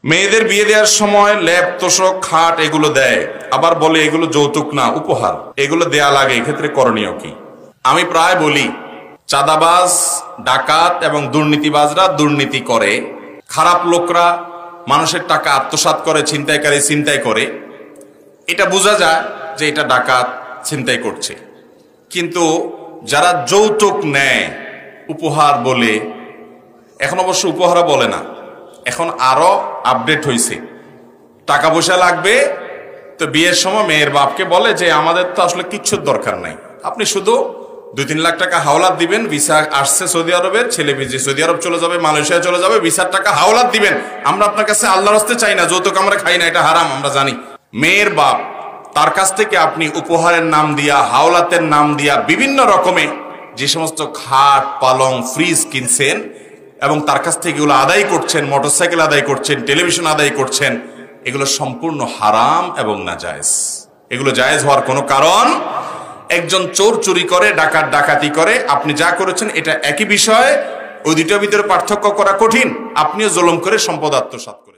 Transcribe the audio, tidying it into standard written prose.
মেয়েদের বিয়ে দেওয়ার সময় ল্যাপ তোষক খাট এগুলো দেয়, আবার বলে এগুলো যৌতুক না উপহার, এগুলো দেয়া লাগে, এক্ষেত্রে করণীয় কি? আমি প্রায় বলি, চাঁদাবাজ, ডাকাত এবং দুর্নীতিবাজরা দুর্নীতি করে, খারাপ লোকরা মানুষের টাকা আত্মসাৎ করে, ছিনতাইকারী ছিনতাই করে, এটা বোঝা যায় যে এটা ডাকাত ছিনতাই করছে। কিন্তু যারা যৌতুক নেয় উপহার বলে, এখন অবশ্য উপহারও বলে না, এখন আরো আপডেট হয়েছে, টাকা পয়সা লাগবে তো বিয়ের সময় মেয়ের বাপকে বলে যে আমাদের তো আসলে কিচ্ছুর দরকার নাই, আপনি শুধু 2-3 লাখ টাকা হাওলাত দিবেন, ভিসা আসছে সৌদি আরবের, ছেলে সৌদি আরব চলে যাবে, মালয়েশিয়া চলে যাবে, ভিসার টাকা হাওলাত দিবেন, আমরা আপনার কাছে আল্লাহর রাস্তে চাই না, যৌতুক আমরা খাই না, এটা হারাম আমরা জানি। মেয়ের বাপ তার কাছ থেকে আপনি উপহারের নাম দিয়া, হাওলাতের নাম দিয়া বিভিন্ন রকমে যে সমস্ত খাট পালং ফ্রিজ কিনছেন এবং তার কাছ থেকে এগুলো আদায় করছেন, মোটরসাইকেল আদায় করছেন, টেলিভিশন আদায় করছেন, এগুলো সম্পূর্ণ হারাম এবং নাজায়েজ। এগুলো জায়েজ হওয়ার কোনো কারণ, একজন চোর চুরি করে, ডাকাত ডাকাতি করে, আপনি যা করেছেন এটা একই বিষয়, ওই দুটোর ভিতরে পার্থক্য করা কঠিন। আপনিও জুলুম করে সম্পদ আত্মসাৎ করেন।